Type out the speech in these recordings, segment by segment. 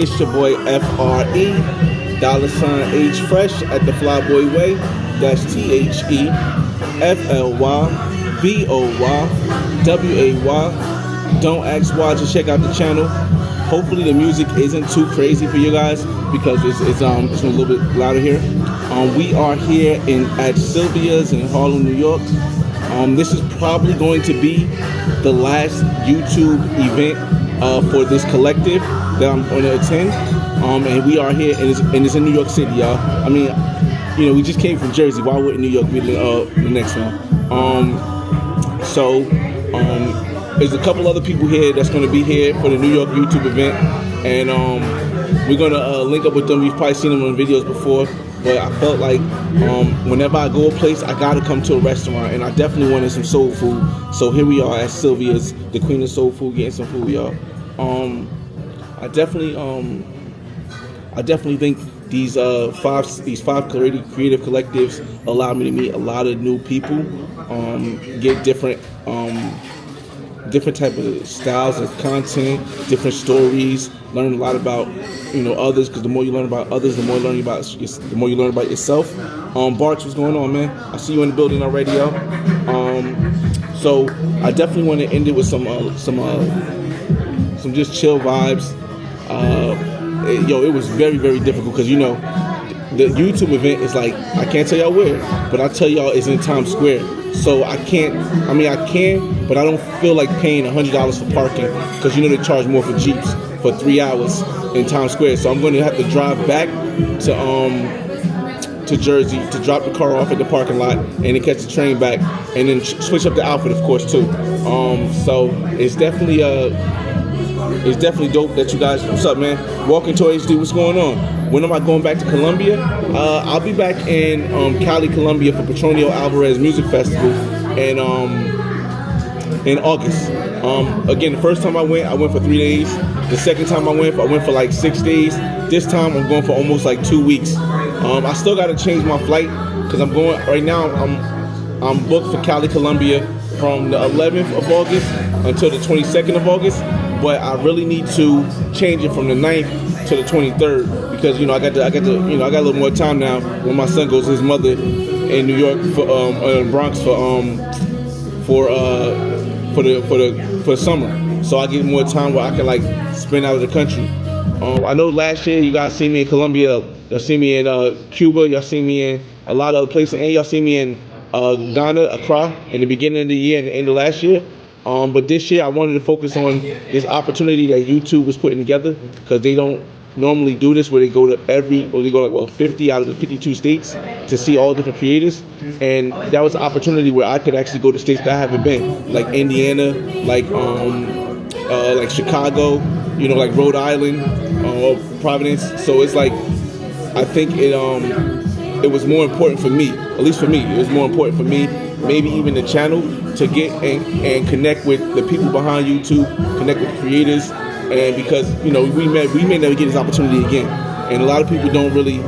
It's your boy FRE, $H Fresh at the Flyboy Way. That's THEFLYBOYWAY. Don't ask why, just check out the channel. Hopefully the music isn't too crazy for you guys because it's a little bit louder here. We are here at Sylvia's in Harlem, New York. This is probably going to be the last YouTube event for this collective that I'm going to attend. And we are here, and it's in New York City, y'all. I mean, we just came from Jersey. Why wouldn't New York be the next one? There's a couple other people here that's going to be here for the New York YouTube event, and we're going to link up with them. You've probably seen them on videos before, but I felt like whenever I go a place, I got to come to a restaurant, and I definitely wanted some soul food. So here we are at Sylvia's, the queen of soul food, getting some food, y'all. I definitely think these five creative collectives allow me to meet a lot of new people, get different type of styles of content, different stories, learn a lot about others, because the more you learn about others, the more you learn about yourself. Barks, what's going on, man? I see you in the building already, yo. So I definitely want to end it with some just chill vibes. It was very, very difficult because the YouTube event is like, I can't tell y'all where, but I tell y'all it's in Times Square. So I can, but I don't feel like paying $100 for parking because they charge more for Jeeps for 3 hours in Times Square. So I'm going to have to drive back to Jersey to drop the car off at the parking lot and then catch the train back and then switch up the outfit, of course, too. So it's definitely dope that you guys. What's up, man? Walking to HD. What's going on? When am I going back to Colombia? I'll be back in Cali, Colombia for Petronio Alvarez Music Festival in August. Again, the first time I went for 3 days. The second time I went for like 6 days. This time I'm going for almost like 2 weeks. I still got to change my flight because I'm going right now. I'm booked for Cali, Colombia from the 11th of August until the 22nd of August. But I really need to change it from the 9th to the 23rd because I got a little more time now when my son goes to his mother in New York for Bronx for the summer. So I get more time where I can spend out of the country. I know last year you guys see me in Colombia, y'all see me in Cuba, y'all see me in a lot of other places, and y'all see me in Ghana, Accra, in the beginning of the year and the end of last year. But this year I wanted to focus on this opportunity that YouTube was putting together because they don't normally do this where they go 50 out of the 52 states to see all different creators, and that was an opportunity where I could actually go to states that I haven't been, like Indiana, like Chicago, like Rhode Island, Providence. So it's like I think it was more important for me, at least for me, it was more important for me, maybe even the channel, to get and connect with the people behind YouTube, connect with the creators, and because we may never get this opportunity again, and a lot of people don't really,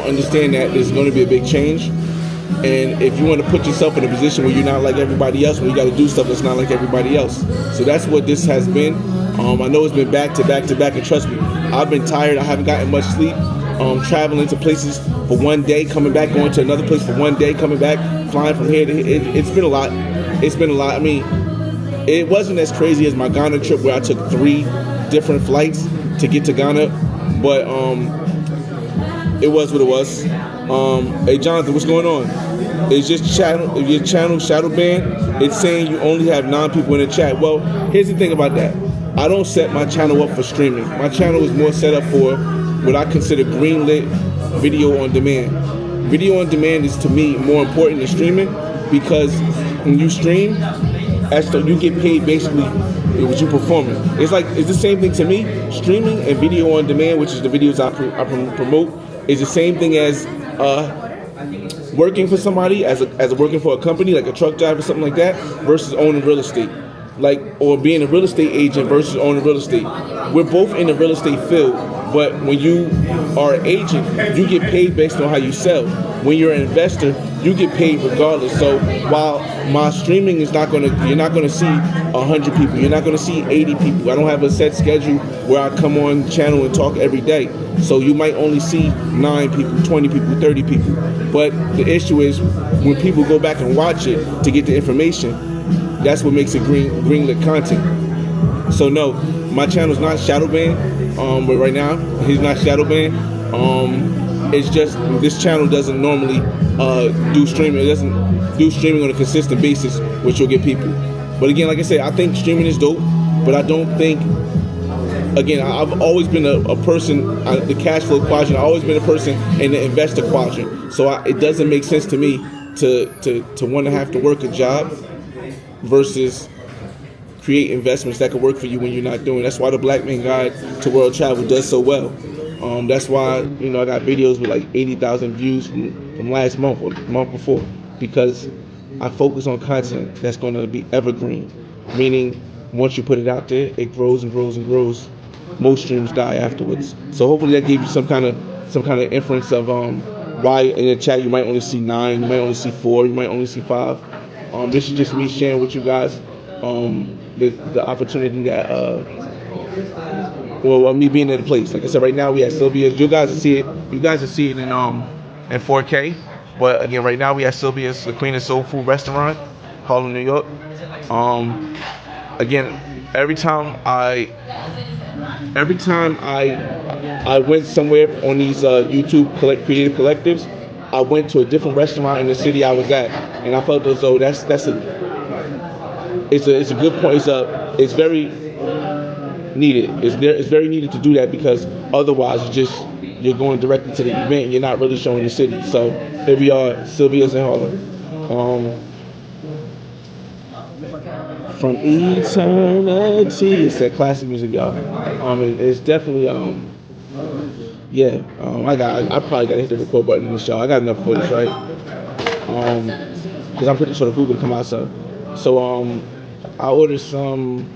understand that there's going to be a big change, and if you want to put yourself in a position where you're not like everybody else, when you got to do stuff that's not like everybody else, so that's what this has been. I know it's been back to back to back, and trust me, I've been tired. I haven't gotten much sleep. Traveling to places for 1 day, coming back, going to another place for 1 day, coming back, flying from here to here. It's been a lot. It's been a lot. I mean, it wasn't as crazy as my Ghana trip where I took 3 different flights to get to Ghana, but it was what it was. Hey Jonathan, what's going on? It's just your channel shadow banned. It's saying you only have 9 people in the chat. Well, here's the thing about that. I don't set my channel up for streaming. My channel is more set up for what I consider greenlit video on demand. Video on demand is, to me, more important than streaming because when you stream, you get paid basically what you performing. It's the same thing to me. Streaming and video on demand, which is the videos I promote, is the same thing as working for somebody, as working for a company like a truck driver or something like that, versus owning real estate. Or being a real estate agent versus owning real estate. We're both in the real estate field, but when you are an agent, you get paid based on how you sell. When you're an investor, you get paid regardless. So while my streaming is not gonna, you're not gonna see 100 people, you're not gonna see 80 people. I don't have a set schedule where I come on channel and talk every day. So you might only see 9 people, 20 people, 30 people. But the issue is when people go back and watch it to get the information, that's what makes it greenlit content. So no, my channel's not shadow banned, but right now he's not shadow banned. It's just this channel doesn't normally do streaming. It doesn't do streaming on a consistent basis, which will get people. But again, like I said, I think streaming is dope, but I don't think. Again, I've always been a person, the cash flow quadrant. I've always been a person in the investor quadrant. So it doesn't make sense to me to want to have to work a job versus create investments that could work for you when you're not doing. That's why the Black Man Guide to World Travel does so well. That's why I got videos with like 80,000 views from last month or the month before, because I focus on content that's going to be evergreen, meaning once you put it out there, it grows and grows and grows. Most streams die afterwards. So hopefully that gave you some kind of inference of why in the chat you might only see 9, you might only see 4, you might only see 5. This is just me sharing with you guys the opportunity that me being at the place. Like I said, right now we at Sylvia's. You guys will see it. You guys will see it in 4K. But again, right now we at Sylvia's, the Queen of Soul Food Restaurant, Harlem, New York. Again, every time I went somewhere on these YouTube creative collectives, I went to a different restaurant in the city I was at, and I felt as though it's a good point. It's very needed. It's very needed to do that, because otherwise you're going directly to the event and you're not really showing the city. So here we are, Sylvia's in Harlem. From eternity, it's that classic music, y'all. It's definitely I probably gotta hit the record button in this show. I got enough footage, right? Because I'm pretty sure the food will come out soon. So I ordered some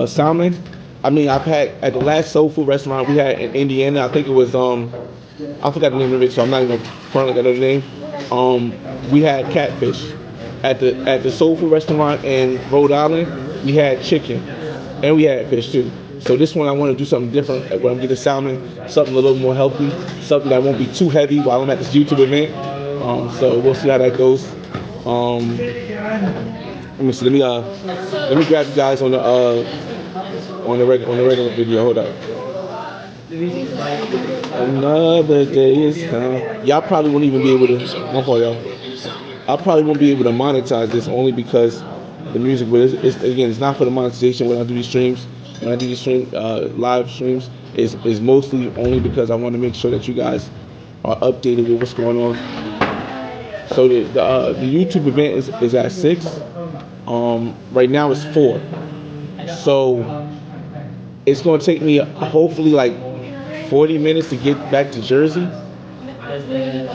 salmon. I've had at the last soul food restaurant we had in Indiana. I think it was I forgot the name of it, so I'm not even gonna front like another name. We had catfish. At the soul food restaurant in Rhode Island, we had chicken, and we had fish too. So this one I want to do something different. When I'm getting salmon, something a little more healthy, something that won't be too heavy while I'm at this YouTube event. So we'll see how that goes. Let me see. Let me grab you guys on the regular video. Hold up. Another day is come. Y'all probably won't even be able to. My fault, y'all. I probably won't be able to monetize this only because the music, but it's not for the monetization when I do these streams. When I do these live streams, is mostly only because I want to make sure that you guys are updated with what's going on. So the YouTube event is at 6. Right now it's 4. So it's going to take me hopefully like 40 minutes to get back to Jersey.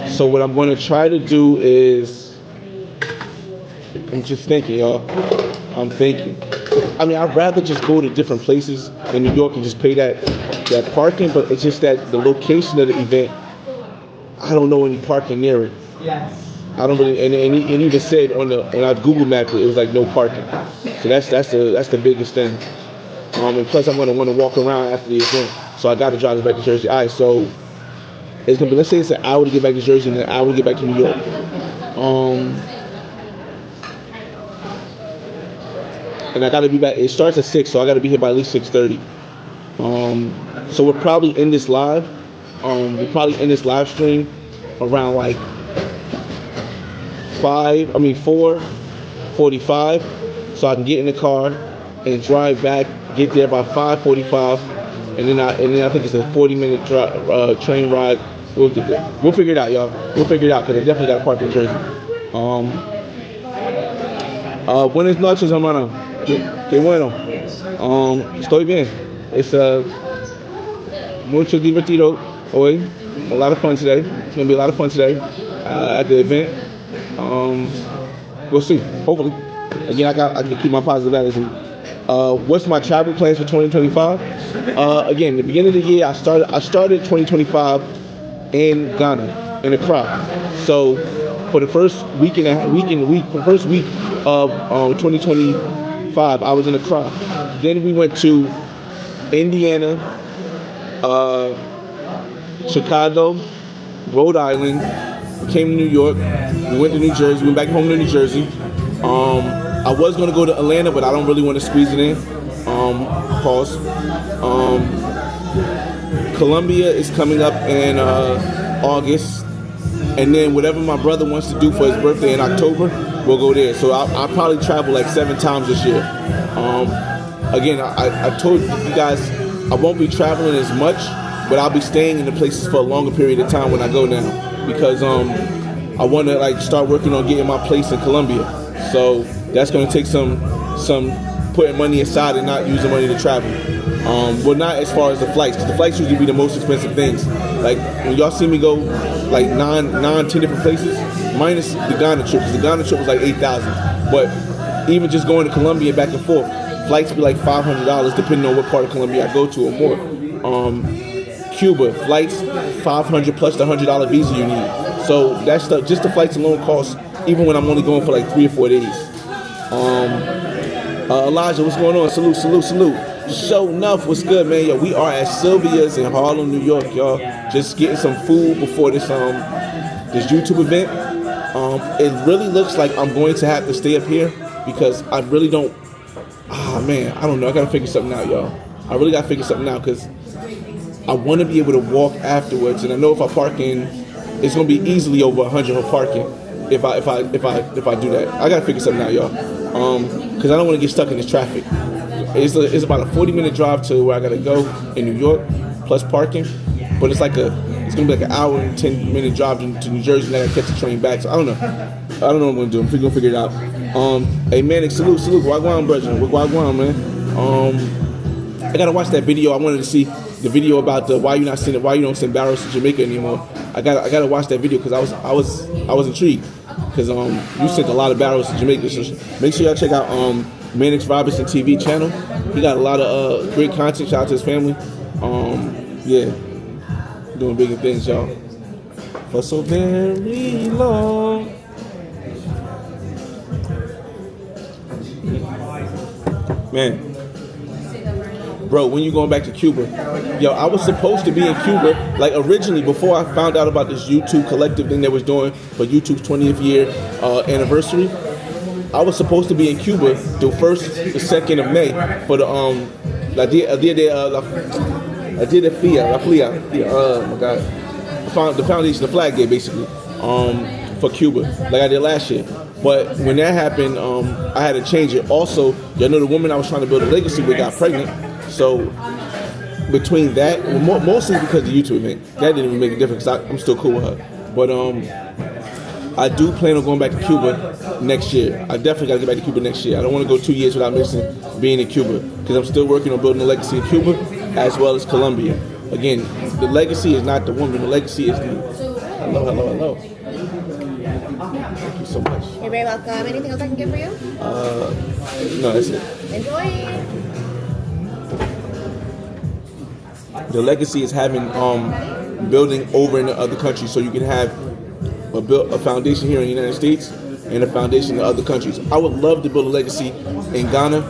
So what I'm going to try to do is, I'm just thinking, y'all. I'm thinking. I'd rather just go to different places in New York and just pay that parking, but it's just that the location of the event, I don't know any parking near it. Yes. I don't really, and he even said on our Google map it was like no parking. So that's the biggest thing. And plus I'm gonna want to walk around after the event, so I got to drive back to Jersey. All right, so it's gonna be, let's say it's an hour to get back to Jersey and an hour to get back to New York. And I gotta be back. It starts at 6, so I gotta be here by at least 6:30. So we're probably in this live. We're probably in this live stream around like 4:45, so I can get in the car and drive back. Get there by 5:45, and then I think it's a 40-minute train ride. We'll figure it out, y'all. We'll figure it out, because I definitely got to park in Jersey. Buenas noches, hermano. Qué bueno. Estoy bien. It's mucho divertido hoy. A lot of fun today. It's gonna be a lot of fun today at the event. We'll see. Hopefully. Again, I can keep my positive attitude. What's my travel plans for 2025? Again, the beginning of the year, I started 2025 in Ghana, in Accra. So for the first for the first week of 2025, I was in a car. Then we went to Indiana, uh, Chicago, Rhode Island. We came to New York. We went to New Jersey. We went back home to New Jersey. I was gonna go to Atlanta, but I don't really want to squeeze it in. Pause. Columbia is coming up in August, and then whatever my brother wants to do for his birthday in October, we'll go there. So I'll probably travel like 7 times this year. Again, I told you guys I won't be traveling as much, but I'll be staying in the places for a longer period of time when I go now, because I want to like start working on getting my place in Columbia. So that's going to take some putting money aside and not using money to travel. Well, not as far as the flights, because the flights usually be the most expensive things. Like when y'all see me go like 10 different places, minus the Ghana trip, because the Ghana trip was like $8,000. But even just going to Colombia back and forth, flights be like $500 depending on what part of Colombia I go to or more. Cuba, flights $500 plus the $100 visa you need. So that stuff, just the flights alone cost, even when I'm only going for like 3 or 4 days. Elijah, what's going on? Salute. Show enough, what's good, man? Yo, we are at Sylvia's in Harlem, New York, y'all. Just getting some food before this YouTube event. It really looks like I'm going to have to stay up here because I really don't. Man, I don't know. I gotta figure something out, y'all. I really gotta figure something out because I want to be able to walk afterwards, and I know if I park in, it's gonna be easily over 100 for parking. If I do that, I gotta figure something out, y'all. Because I don't want to get stuck in this traffic. It's about a 40-minute drive to where I gotta go in New York, plus parking. But it's gonna be like an hour and 10-minute drive to New Jersey, and then I gotta catch the train back. So I don't know what I'm gonna do. I'm gonna figure it out. Hey, Manic, salute. Wagwan, brethren. Wagwan, man. I gotta watch that video. I wanted to see the video about why you don't send barrels to Jamaica anymore. I gotta watch that video because I was intrigued because you sent a lot of barrels to Jamaica. So make sure y'all check out Mannix Robinson TV channel. He got a lot of great content. Shout out to his family. Yeah, doing bigger things, y'all. For so very long. Man. Bro, when you going back to Cuba? Yo, I was supposed to be in Cuba, like originally before I found out about this YouTube collective thing they was doing for YouTube's 20th year anniversary. I was supposed to be in Cuba the 1st, the 2nd of May for the La FIA, oh my God, the foundation, the flag day basically, for Cuba, like I did last year. But when that happened, I had to change it. Also, y'all know the woman I was trying to build a legacy with got pregnant. So between that, mostly because of the YouTube event, that didn't even make a difference. I'm still cool with her. But I do plan on going back to Cuba next year. I definitely got to get back to Cuba next year. I don't want to go 2 years without missing being in Cuba because I'm still working on building a legacy in Cuba as well as Colombia. Again, the legacy is not the woman. The legacy is the... Hello. Thank you so much. You're very welcome. Anything else I can get for you? No, that's it. Enjoy. The legacy is having building over in the other countries, so you can have a foundation here in the United States and a foundation in other countries. I would love to build a legacy in Ghana.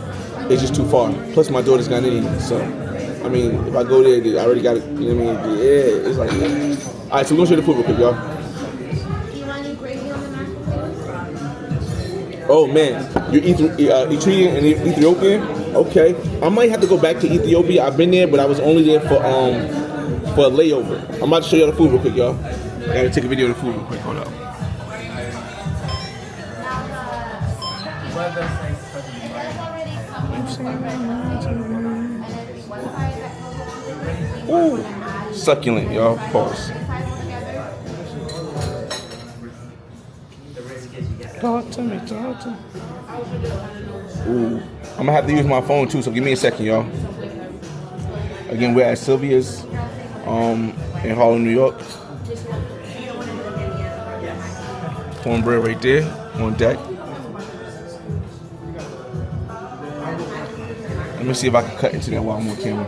It's just too far. Plus, my daughter's Ghanaian, so I mean, if I go there, I already got it. You know what I mean? Yeah, it's like that. All right, so we're gonna share the food real quick, y'all. Oh man, you're Eritrean and Ethiopian? Okay, I might have to go back to Ethiopia. I've been there, but I was only there for a layover. I'm about to show y'all the food real quick, y'all. I gotta take a video of the food real quick. Hold up. Ooh, succulent, y'all. Pause. Talk to me. Ooh, I'm gonna have to use my phone too, so give me a second, y'all. Again, we're at Sylvia's in Harlem, New York. Cornbread right there on deck. Let me see if I can cut into that while I'm on camera.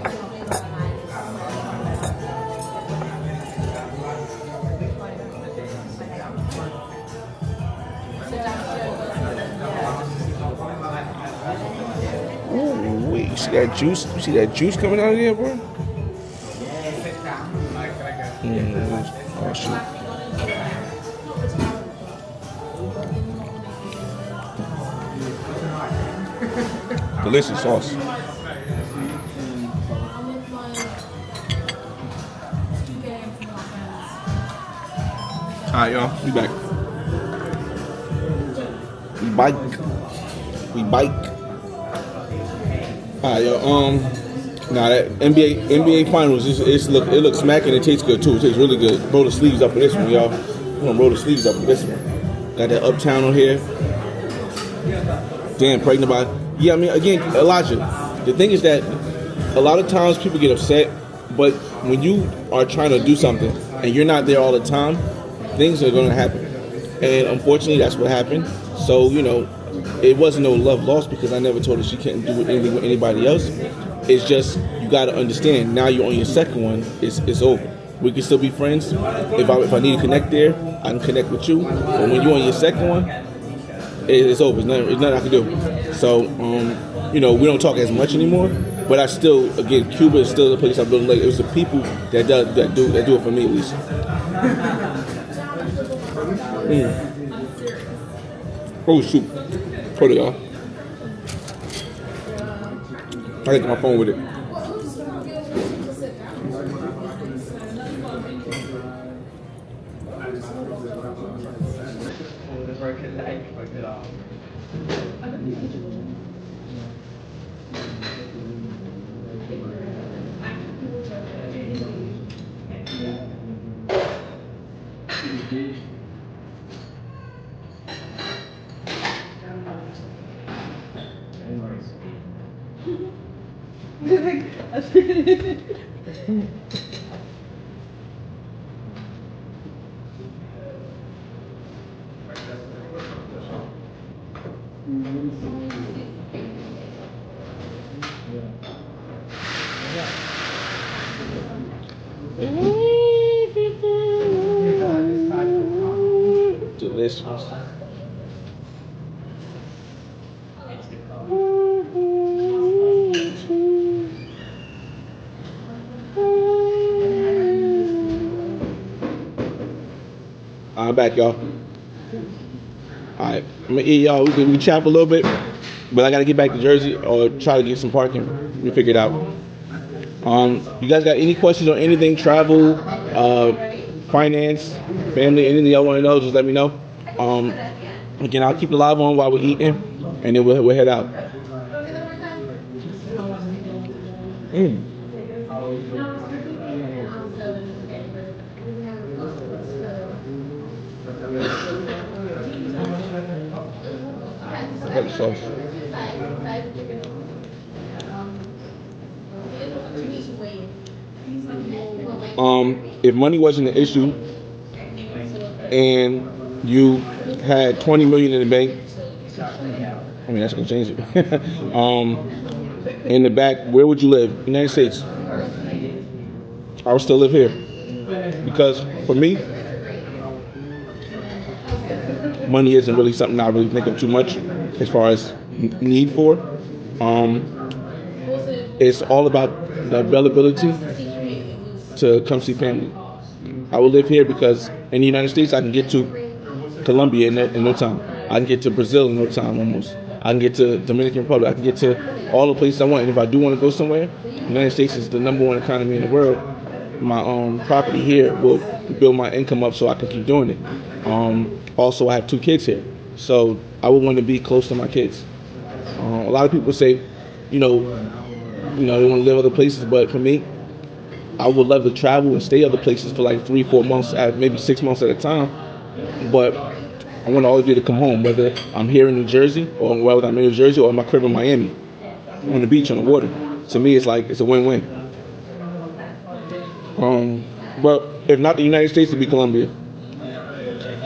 see that juice? You see that juice coming out of there, bro? Oh shoot. Delicious sauce. Alright, y'all. We back. We bike. We bike. Alright, yo. Nah, that NBA Finals. It looks smacking. It tastes good too. It tastes really good. Roll the sleeves up for this one, y'all. We're gonna roll the sleeves up for this one. Got that Uptown on here. Damn, pregnant by. Yeah, I mean, again, Elijah. The thing is that a lot of times people get upset, but when you are trying to do something and you're not there all the time, things are going to happen. And unfortunately, that's what happened. So, it wasn't no love lost because I never told her she couldn't do anything with anybody else. It's just, you got to understand, now you're on your second one, it's over. We can still be friends. If I need to connect there, I can connect with you. But when you're on your second one, it's over. It's nothing I can do. So, we don't talk as much anymore. But I still, again, Cuba is still the place I built. Like, it was the people that do it for me at least. Oh shoot! Hold it, y'all. I got my phone with it. Delicious. I'm back, y'all. Alright, I'm gonna eat, y'all. We chat a little bit, but I gotta get back to Jersey or try to get some parking. We figure it out. You guys got any questions on anything? Travel, finance, family, anything y'all want to know? Just let me know. Again, I'll keep the live on while we're eating, and then we'll head out. Got the sauce. If money wasn't an issue and you had 20 million in the bank, I mean that's gonna change it. In the back, where would you live? United States. I would still live here because for me, money isn't really something I really think of too much as far as need for. It's all about the availability to come see family. I will live here because in the United States I can get to Colombia in no time. I can get to Brazil in no time almost. I can get to Dominican Republic. I can get to all the places I want. And if I do want to go somewhere, the United States is the number one economy in the world. My property here will build my income up so I can keep doing it. Also, I have 2 kids here, so I would want to be close to my kids. A lot of people say, they want to live other places, but for me, I would love to travel and stay other places for like 3-4 months, maybe 6 months at a time. But I want to always be able to come home, whether I'm here in New Jersey or whether I'm in New Jersey or in my crib in Miami, on the beach, on the water. To me, it's a win-win. But if not the United States, it'd be Colombia.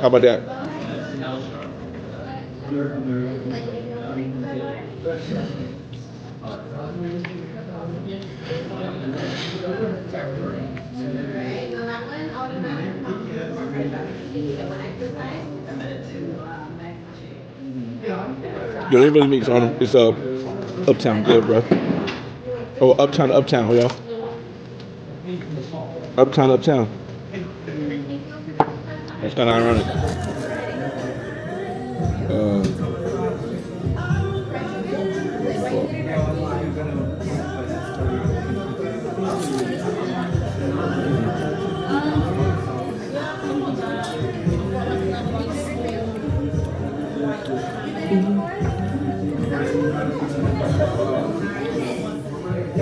How about that? Yo, they really makes on it's Uptown good, bro. Oh, uptown to uptown, y'all. Uptown to uptown. That's kind of ironic.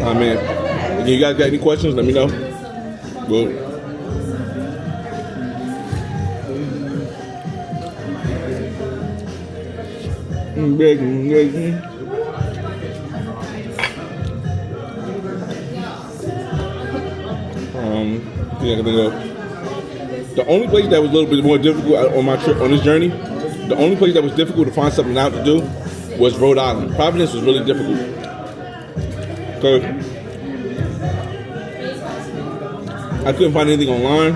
Oh man, you guys got any questions? Let me know. Well, yeah, I think the only place that was a little bit more difficult on my trip on this journey, the only place that was difficult to find something out to do was Rhode Island. Providence was really difficult. Because I couldn't find anything online.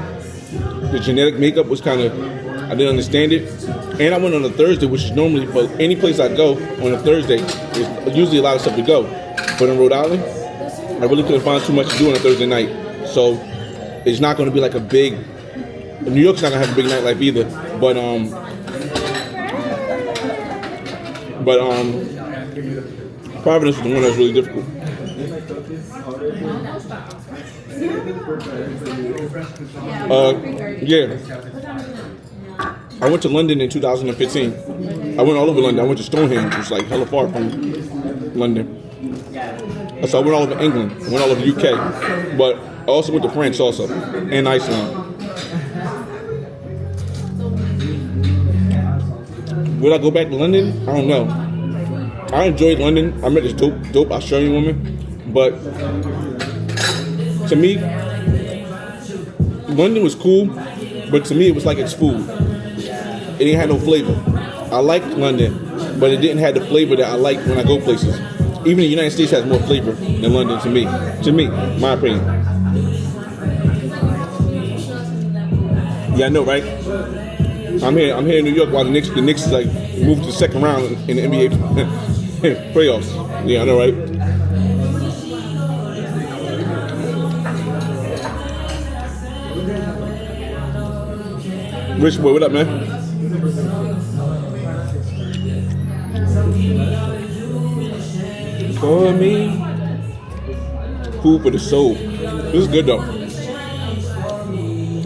The genetic makeup was kind of, I didn't understand it. And I went on a Thursday, which is normally for any place I go on a Thursday, there's usually a lot of stuff to go. But in Rhode Island, I really couldn't find too much to do on a Thursday night. So it's not going to be like a big, New York's not going to have a big nightlife either. But Providence was the one that was really difficult. Yeah. I went to London in 2015. I went all over London. I went to Stonehenge, which is like hella far from London. So I went all over England. I went all over UK. But I also went to France also, and Iceland. Would I go back to London? I don't know. I enjoyed London. I met this dope Australian woman. But to me, London was cool, but to me it was like it's food. It didn't have no flavor. I liked London, but it didn't have the flavor that I like when I go places. Even the United States has more flavor than London to me. To me, my opinion. Yeah, I know, right? I'm here in New York while the Knicks like moved to the second round in the NBA playoffs. Yeah, I know, right? Rich boy, what up, man? For me, food for the soul. This is good though.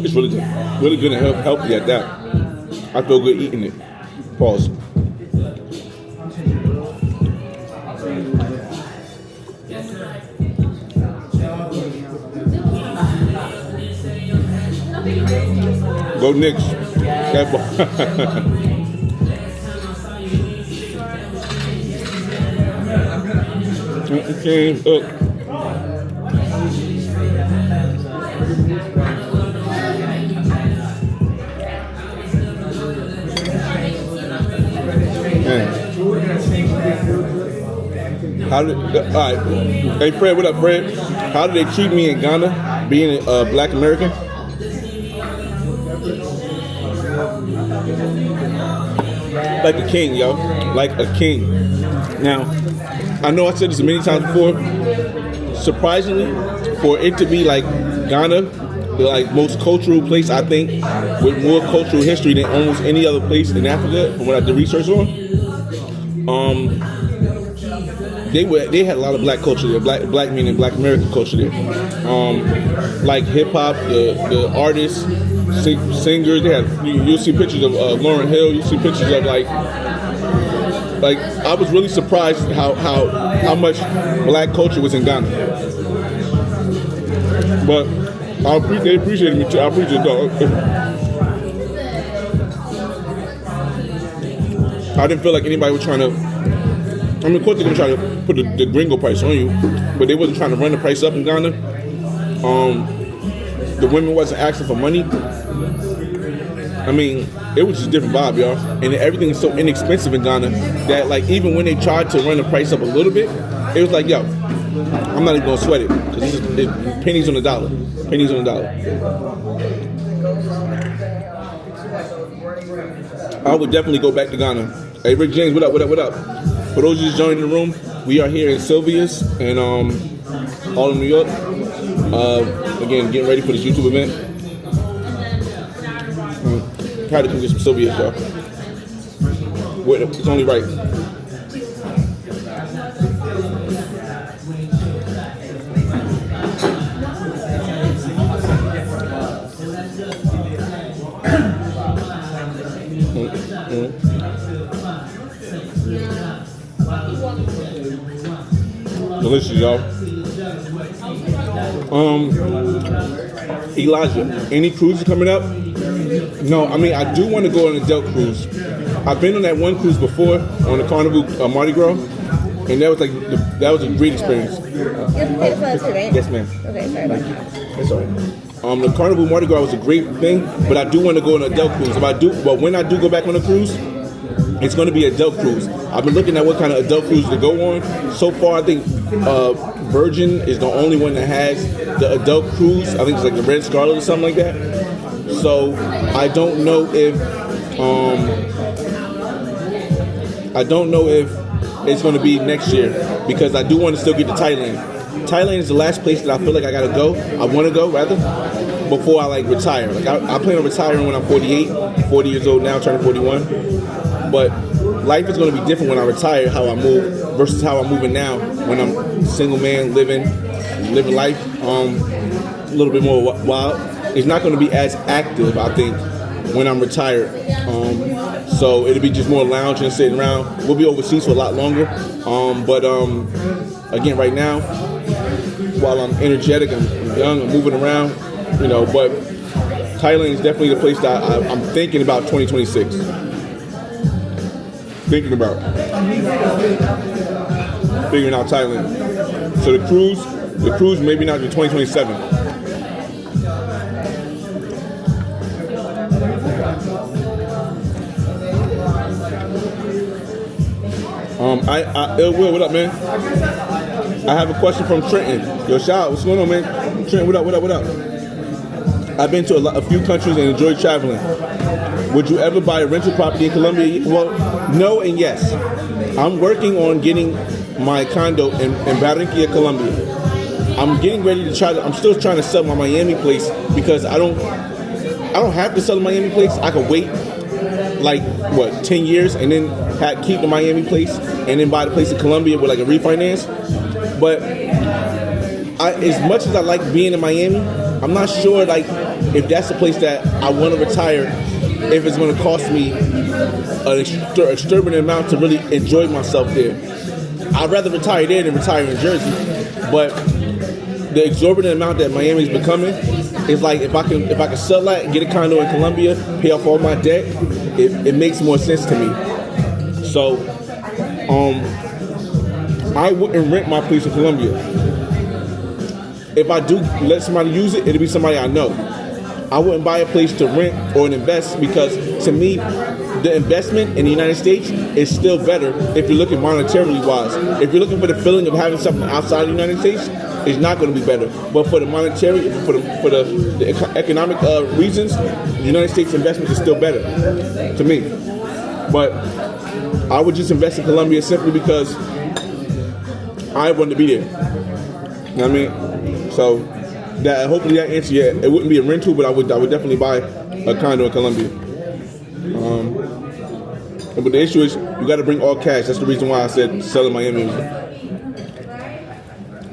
It's really good and healthy at that. I feel good eating it. Pause. Go Knicks. That ball. Okay, up. How did, all right. Hey Fred, what up, Fred? How did they treat me in Ghana, being a black American? Like a king, yo. Like a king. Now, I know I said this many times before. Surprisingly, for it to be like Ghana, the like most cultural place, I think, with more cultural history than almost any other place in Africa, from what I did research on. They had a lot of black culture there, black meaning black American culture there. Like hip hop, the artists, singers. They had you'll see pictures of Lauryn Hill. You see pictures of like I was really surprised how much black culture was in Ghana. But they appreciated me too. I appreciate it. I didn't feel like anybody was trying to. I mean, of course they're gonna try to put the gringo price on you, but they wasn't trying to run the price up in Ghana. The women wasn't asking for money. I mean, it was just a different vibe, y'all. And everything is so inexpensive in Ghana that, like, even when they tried to run the price up a little bit, it was like, yo, I'm not even gonna sweat it because it's pennies on the dollar. Pennies on the dollar. I would definitely go back to Ghana. Hey, Rick James, what up? For those of you joining the room, we are here in Sylvias, and Harlem, New York. Again, getting ready for this YouTube event. Had to come get some Sylvias, y'all. It's only right. Delicious, y'all. Elijah, any cruises coming up? No, I mean, I do want to go on an adult cruise. I've been on that one cruise before on the Carnival Mardi Gras, and that was that was a great experience. You're paid for that too, right? Yes, ma'am. Okay, sorry about that. That's all right. The Carnival Mardi Gras was a great thing, but I do want to go on an adult cruise. When I do go back on a cruise, it's going to be an adult cruise. I've been looking at what kind of adult cruise to go on. So far, I think Virgin is the only one that has the adult cruise. I think it's like the Red Scarlet or something like that. So I don't know if it's going to be next year, because I do want to still get to Thailand. Thailand is the last place that I feel like I gotta go. I want to go rather before I retire. I plan on retiring when I'm 48, 40 years old now, turning 41. But life is going to be different when I retire, how I move versus how I'm moving now when I'm single man living life a little bit more wild. It's not going to be as active, I think, when I'm retired. So it'll be just more lounging and sitting around. We'll be overseas for a lot longer. But again, right now, while I'm energetic, I'm young, I'm moving around, but Thailand is definitely the place that I'm thinking about 2026. Thinking about figuring out Thailand. So the cruise maybe not to 2027. Ill Will, what up, man? I have a question from Trenton. Yo, shout out, what's going on, man? Trenton, what up? I've been to a few countries and enjoyed traveling. Would you ever buy a rental property in Colombia? Well, no and yes. I'm working on getting my condo in Barranquilla, Colombia. I'm getting ready to I'm still trying to sell my Miami place, because I don't have to sell the Miami place. I could wait 10 years and then keep the Miami place and then buy the place in Colombia with a refinance. But as much as I like being in Miami, I'm not sure if that's the place that I want to retire, if it's going to cost me an exorbitant amount to really enjoy myself there. I'd rather retire there than retire in Jersey. But the exorbitant amount that Miami is becoming is if I can sell that and get a condo in Colombia, pay off all my debt, it makes more sense to me. So I wouldn't rent my place in Colombia. If I do let somebody use it, it'll be somebody I know. I wouldn't buy a place to rent or invest, because to me, the investment in the United States is still better if you're looking monetarily wise. If you're looking for the feeling of having something outside the United States, it's not going to be better. But for the monetary, for the economic reasons, the United States investment is still better to me. But I would just invest in Colombia simply because I want to be there. You know what I mean? So hopefully that answers. Yeah, it wouldn't be a rental, but I would definitely buy a condo in Colombia. But the issue is you got to bring all cash. That's the reason why I said selling Miami was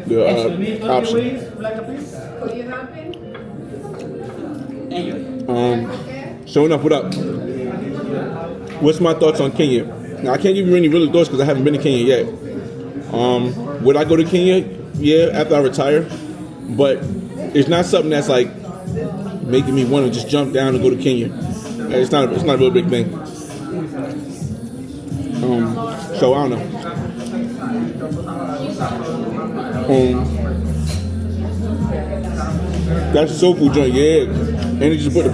the option. Showing up, what up? What's my thoughts on Kenya? Now I can't give you any real thoughts because I haven't been to Kenya yet. Would I go to Kenya? Yeah, after I retire. But it's not something that's making me want to just jump down and go to Kenya. It's not a real big thing. So I don't know. That's a soul food joint, yeah. And they just put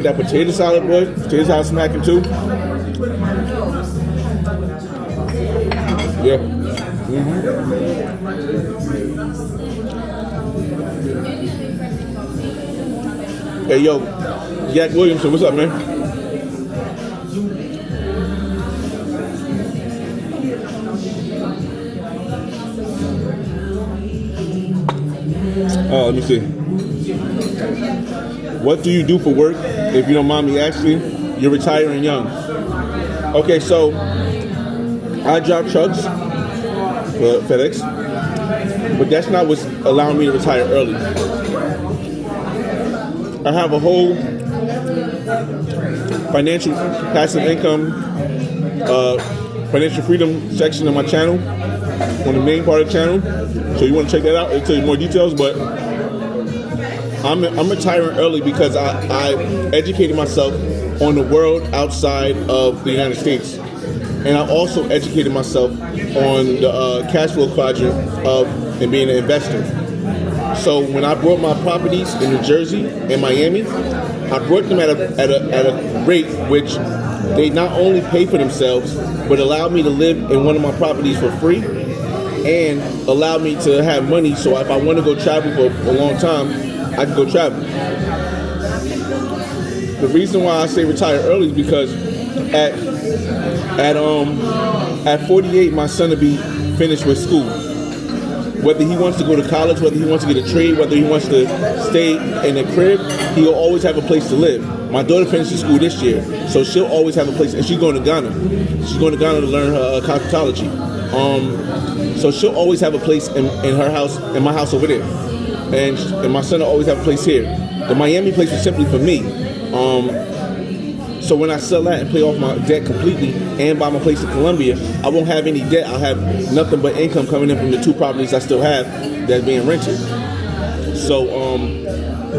that potato salad, boy. Potato salad smacking too. Yeah. Hey, yo, Jack Williamson, what's up, man? Oh, let me see. What do you do for work? If you don't mind me asking, you're retiring young. Okay, so I drive trucks for FedEx, but that's not what's allowing me to retire early. I have a whole financial passive income, financial freedom section of my channel, on the main part of the channel. So you want to check that out? It'll tell you more details, but I'm retiring early because I educated myself on the world outside of the United States. And I also educated myself on the cash flow quadrant of and being an investor. So when I bought my properties in New Jersey and Miami, I bought them at a rate which they not only pay for themselves, but allowed me to live in one of my properties for free and allowed me to have money. So if I want to go travel for a long time, I can go travel. The reason why I say retire early is because at 48, my son will be finished with school. Whether he wants to go to college, whether he wants to get a trade, whether he wants to stay in a crib, he'll always have a place to live. My daughter finishes school this year, so she'll always have a place, and she's going to Ghana. She's going to Ghana to learn her cosmetology. So she'll always have a place in her house, in my house over there. And my son will always have a place here. The Miami place was simply for me. So when I sell that and pay off my debt completely and buy my place in Colombia, I won't have any debt. I'll have nothing but income coming in from the 2 properties I still have that's being rented. So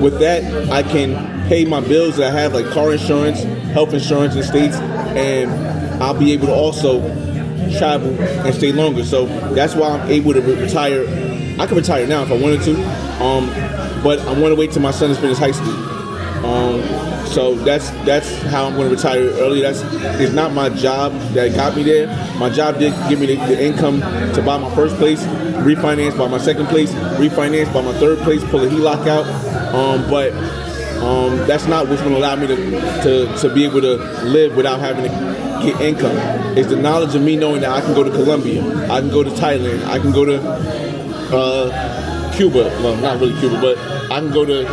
with that, I can pay my bills that I have, like car insurance, health insurance in states, and I'll be able to also travel and stay longer. So that's why I'm able to retire. I can retire now if I wanted to, but I want to wait till my son has finished high school. So that's how I'm going to retire early. It's not my job that got me there. My job did give me the income to buy my first place, refinance, buy my second place, refinance, buy my third place, pull a HELOC out. But that's not what's going to allow me to be able to live without having to get income. It's the knowledge of me knowing that I can go to Colombia, I can go to Thailand, I can go to Cuba. Well, not really Cuba, but I can go to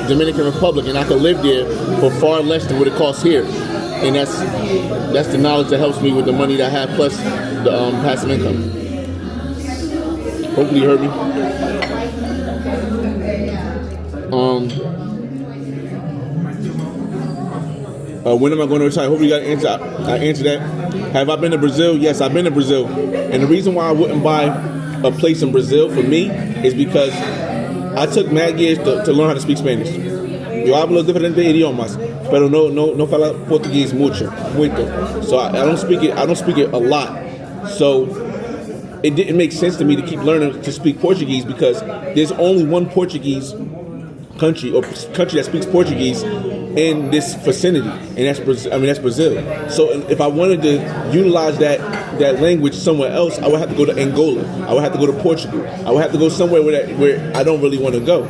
Dominican Republic, and I can live there for far less than what it costs here. And that's the knowledge that helps me with the money that I have, plus the passive income. Hopefully you heard me. When am I going to retire? Hopefully you got an answer. I answered that. Have I been to Brazil? Yes, I've been to Brazil. And the reason why I wouldn't buy a place in Brazil for me is because I took mad years to learn how to speak Spanish. Yo hablo diferentes idiomas, pero no falo portugués muito. So I don't speak it a lot. So it didn't make sense to me to keep learning to speak Portuguese because there's only one Portuguese country that speaks Portuguese in this vicinity, and that's Brazil. So if I wanted to utilize that language somewhere else, I would have to go to Angola. I would have to go to Portugal. I would have to go somewhere where I don't really want to go.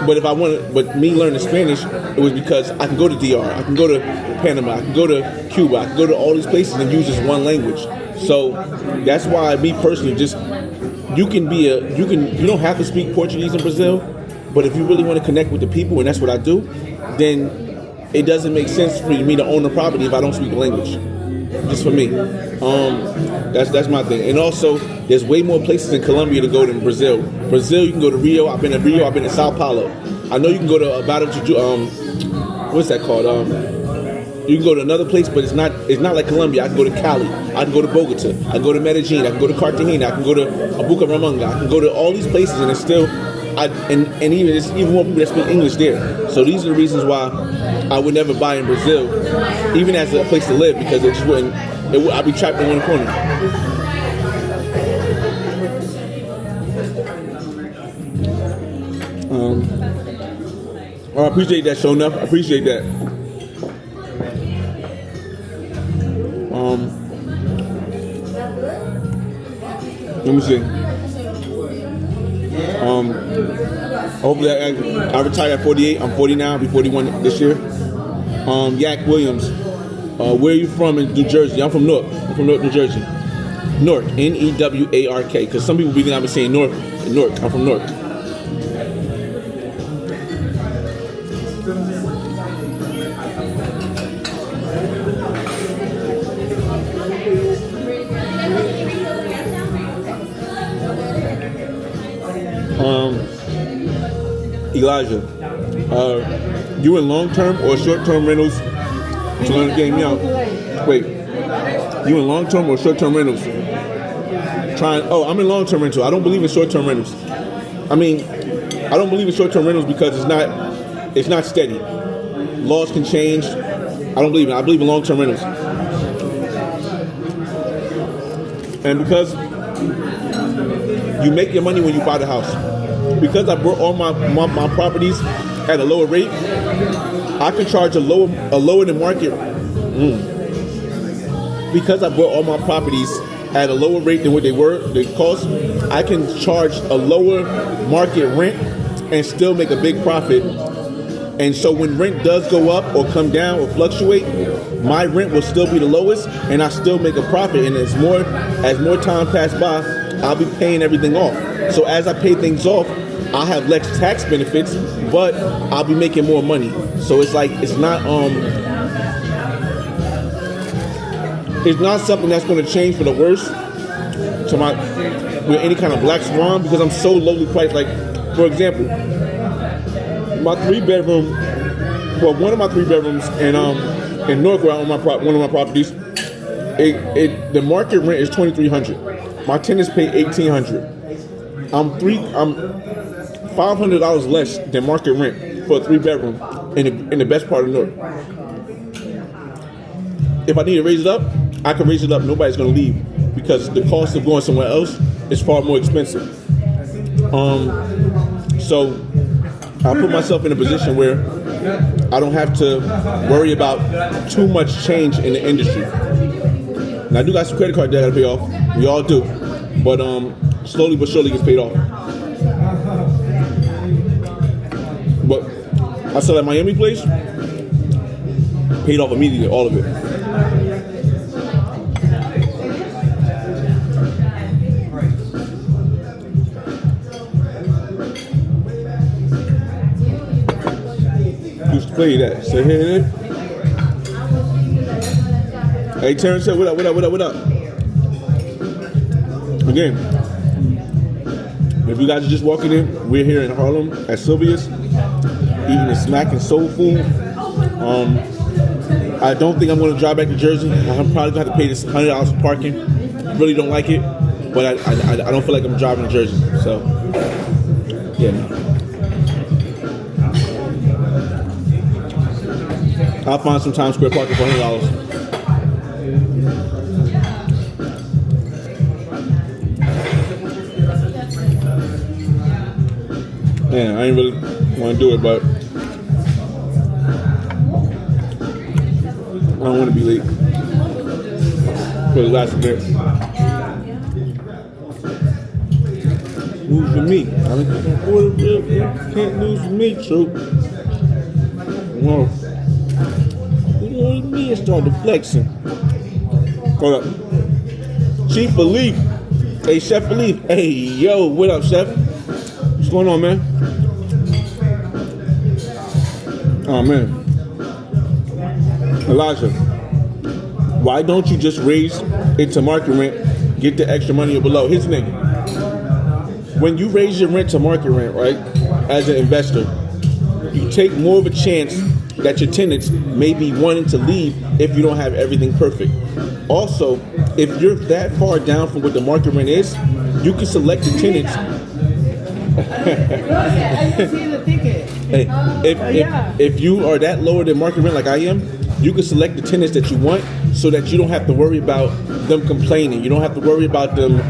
But me learning Spanish, it was because I can go to DR, I can go to Panama, I can go to Cuba, I can go to all these places and use this one language. So that's why me personally, you don't have to speak Portuguese in Brazil, but if you really want to connect with the people, and that's what I do, then it doesn't make sense for me to own a property if I don't speak the language. Just for me. That's my thing. And also, there's way more places in Colombia to go than Brazil. Brazil, you can go to Rio. I've been to Rio. I've been to Sao Paulo. I know you can go to what's that called? You can go to another place, but it's not like Colombia. I can go to Cali. I can go to Bogota. I can go to Medellin. I can go to Cartagena. I can go to Bucaramanga. I can go to all these places, and it's still. There's even more people that speak English there. So these are the reasons why I would never buy in Brazil, even as a place to live, because it just wouldn't. I'd be trapped in one corner. I appreciate that, show enough. I appreciate that. Let me see. Hopefully I retire at 48. I'm 40 now. I'll be 41 this year. Yak Williams. Where are you from in New Jersey? I'm from Newark. I'm from Newark, New Jersey. Newark. Newark. Because some people be thinking I've been saying Newark. I'm from Newark. Elijah, you in long-term or short-term rentals? To learn the game, wait, you in long-term or short-term rentals? I'm in long-term rental. I don't believe in short-term rentals. I don't believe in short-term rentals because it's not steady. Laws can change. I don't believe in it. I believe in long-term rentals. And because you make your money when you buy the house. Because I brought all my properties at a lower rate, I can charge a lower than market. Because I bought all my properties at a lower rate than what they cost, I can charge a lower market rent and still make a big profit. And so when rent does go up or come down or fluctuate, my rent will still be the lowest and I still make a profit. And as more time passes by, I'll be paying everything off. So as I pay things off, I'll have less tax benefits, but I'll be making more money. So it's not something that's going to change for the worse with any kind of black swan because I'm so lowly priced. Like, for example, one of my 3 bedrooms in Northwell on one of my properties, the market rent is $2,300. My tenants pay $1,800. I'm $500 less than market rent for a 3-bedroom in the best part of North. If I need to raise it up, I can raise it up. Nobody's going to leave because the cost of going somewhere else is far more expensive. So I put myself in a position where I don't have to worry about too much change in the industry. Now I do got some credit card debt I gotta pay off. We all do, but slowly but surely gets paid off. But I saw that Miami place paid off immediately, all of it. Used to play that. Say hey. Hey Terrence said, what up? Again, if you guys are just walking in, we're here in Harlem at Sylvia's, eating a smacking soul food. I don't think I'm going to drive back to Jersey. I'm probably going to have to pay this $100 for parking. Really don't like it, but I don't feel like I'm driving to Jersey. So, yeah. I'll find some Times Square parking for $100. Man, I ain't really want to do it, but I don't want to be late for the last event. Lose with me. Can't lose with me, true. Well, me and started flexing. Hold up. Chief Philippe. Hey, Chef Philippe. Hey, yo, what up, Chef? What's going on, man? Oh, man. Elijah, why don't you just raise it to market rent, get the extra money or below? Here's the thing. When you raise your rent to market rent, right, as an investor, you take more of a chance that your tenants may be wanting to leave if you don't have everything perfect. Also, if you're that far down from what the market rent is, you can select the tenants. If you are that lower than market rent like I am, you can select the tenants that you want so that you don't have to worry about them complaining. You don't have to worry about them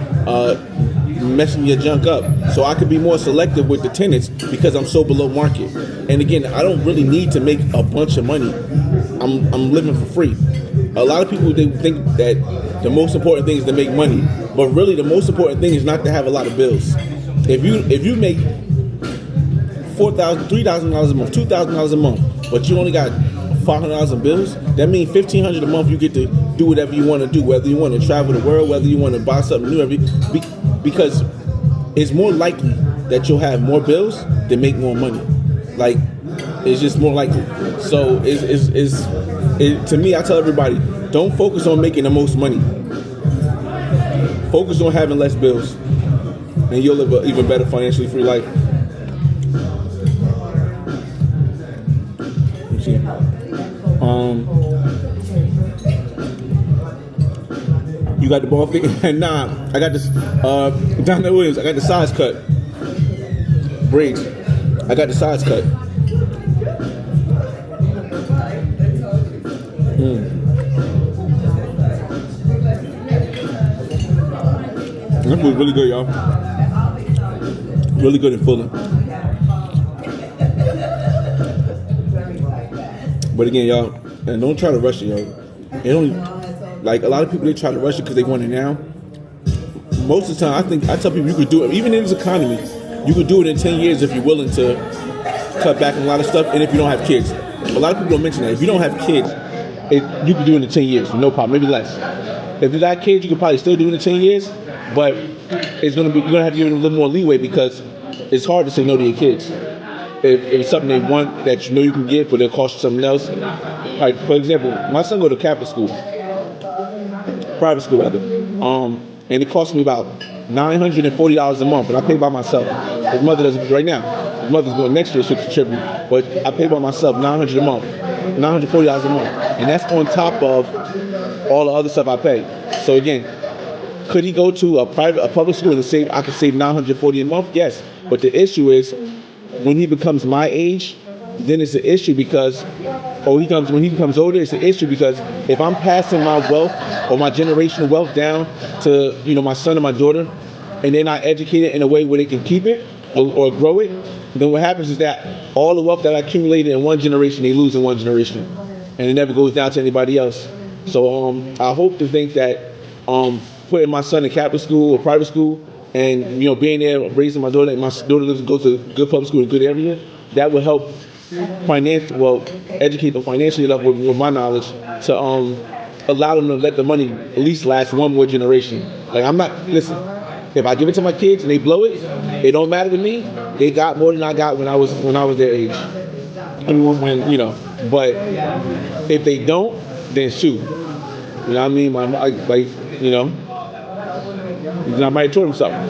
messing your junk up. So I could be more selective with the tenants because I'm so below market. And again, I don't really need to make a bunch of money. I'm living for free. A lot of people, they think that the most important thing is to make money, but really the most important thing is not to have a lot of bills. If you make $4,000, $3,000 a month, $2,000 a month, but you only got $500 in bills, that means $1,500 a month you get to do whatever you want to do, whether you want to travel the world, whether you want to buy something new because it's more likely that you'll have more bills than make more money. Like, it's just more likely. So to me, I tell everybody, don't focus on making the most money. Focus on having less bills, and you'll live an even better financially free life. Let's see. You got the ball fit? Nah, I got this. Donnell Williams, I got the size cut. Braids. I got the size cut. That was really good, y'all. Really good and filling. But again, y'all, and don't try to rush it, y'all. It don't, like a lot of people, they try to rush it because they want it now. Most of the time, I tell people you could do it, even in this economy, you could do it in 10 years if you're willing to cut back on a lot of stuff, and if you don't have kids. A lot of people don't mention that. If you don't have kids, you can do it in 10 years, no problem, maybe less. If you got kids, you could probably still do it in 10 years, but you're gonna have to give them a little more leeway because it's hard to say no to your kids. If it's something they want that you know you can get, but they'll cost you something else. Like, for example, my son go to Catholic school, private school rather, and it costs me about $940 a month, and I pay by myself. His mother doesn't right now. His mother's going next year, she'll contribute, but I pay by myself $900 a month, $940 a month, and that's on top of all the other stuff I pay. So again, could he go to a public school and I could save $940 a month? Yes, but the issue is when he becomes my age, then it's an issue because, when he becomes older, it's an issue because if I'm passing my wealth or my generational wealth down to my son and my daughter, and they're not educated in a way where they can keep it or grow it, then what happens is that all the wealth that I accumulated in one generation, they lose in one generation, and it never goes down to anybody else. So I hope to think that putting my son in Catholic school or private school, and being there, raising my daughter, and my daughter goes to good public school in a good area, that will help educate them financially enough with my knowledge to allow them to let the money at least last one more generation. Like listen, if I give it to my kids and they blow it, it don't matter to me. They got more than I got when I was their age. But if they don't, then shoot. You know what I mean? I might have told him something.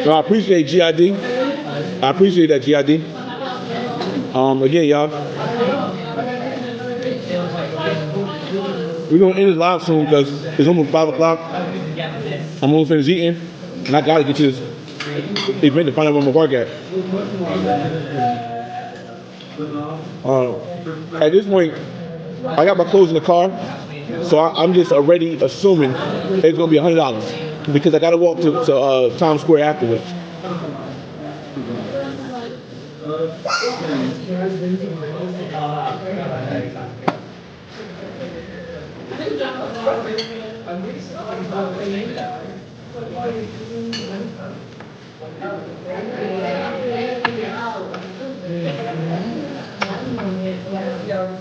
So I appreciate GID. I appreciate that, GID. Again, y'all, we're gonna end this live soon because it's almost 5 o'clock. I'm almost finished eating, and I gotta get to this event to find out where I'm gonna work at. At this point, I got my clothes in the car, so I'm just already assuming it's gonna be $100 because I gotta walk to Times Square afterwards.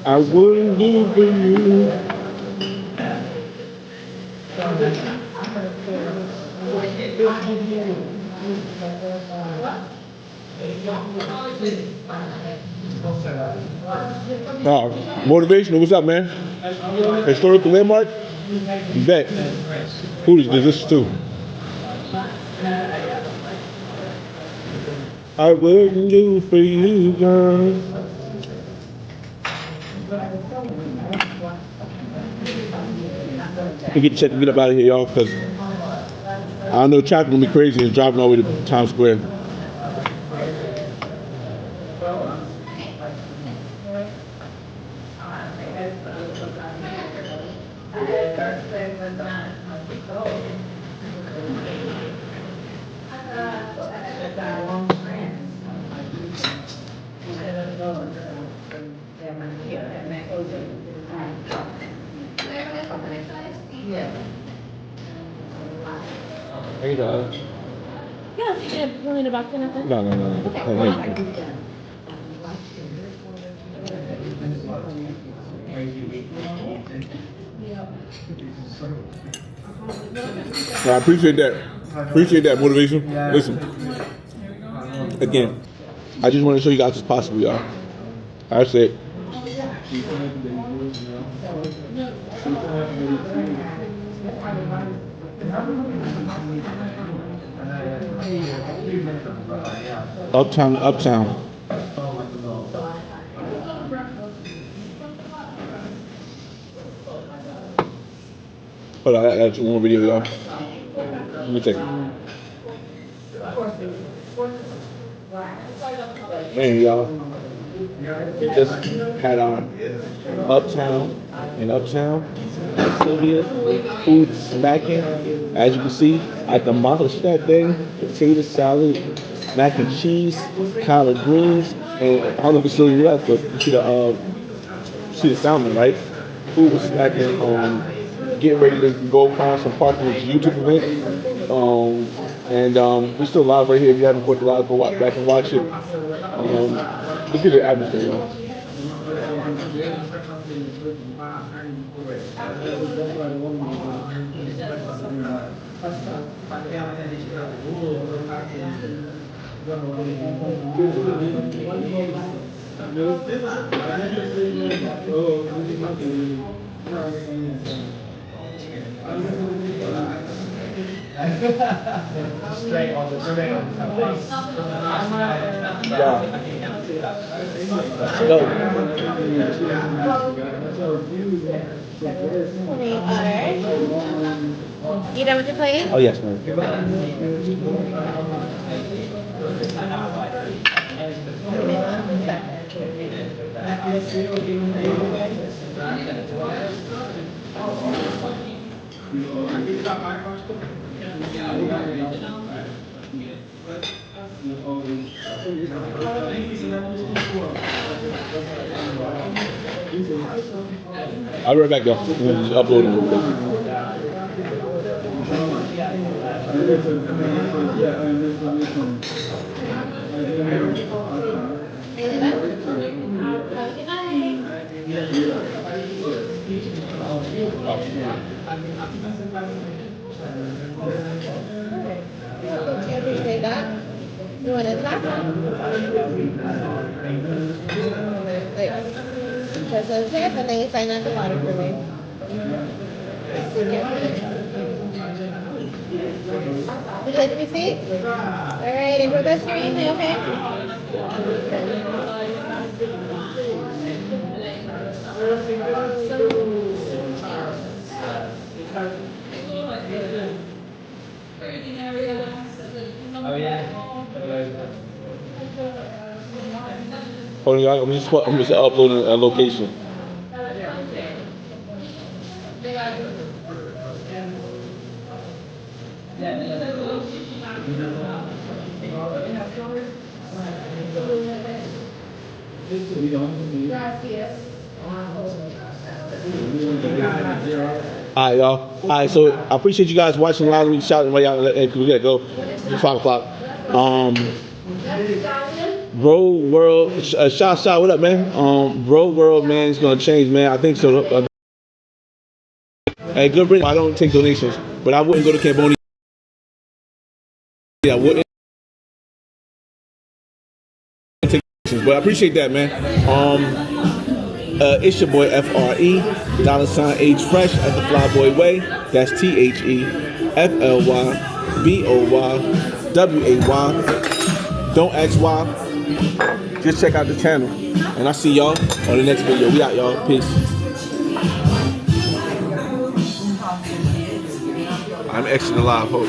I wouldn't do for you. Motivational, what's up, man? Historical landmark? You bet. Who is this to? I wouldn't do for you, girl. We get checked to get up out of here, y'all, because I know traffic gonna be crazy and driving all the way to Times Square. Hey, dog. Yeah, you willing to box or nothing? No. I appreciate that. Appreciate that motivation. Listen, again, I just want to show you guys it's possible, y'all. That's it. Uptown, uptown. Hold on, I got one more video, y'all. Let me take it. Man, y'all, just had uptown and uptown. Sylvia, food smacking. As you can see, I demolished that thing. Potato salad, mac and cheese, collard greens, and I don't know if it's still left, but you see the salmon, right? Food was smacking. Getting ready to go find some parking with YouTube event. We're still live right here. If you haven't watched the live, go back and watch it. Look at the atmosphere, y'all. Straight on the Go. You done with your plate? Oh yes, ma'am. I'll be right back, though. Just upload it. I appreciate that. You want to talk? Like, because of that, and then you sign on the water for me. Would you like to be seated? Alright, and with us your email, okay? Oh yeah. Hold on, y'all. I'm just uploading a location. Alright, y'all. Alright, so I appreciate you guys watching live. We shouting right out, and we gotta go. It's 5 o'clock. Bro World, shout, what up, man? Bro World, man, it's gonna change, man. I think so. Hey, good bring. I don't take donations, but I wouldn't go to Cambodia. I wouldn't take donations, but I appreciate that, man. It's your boy FRE, $H Fresh at the Flyboy Way. That's THEFLYBOYWAY. Don't ask why. Just check out the channel. And I'll see y'all on the next video. We out, y'all. Peace. I'm exiting the live, host.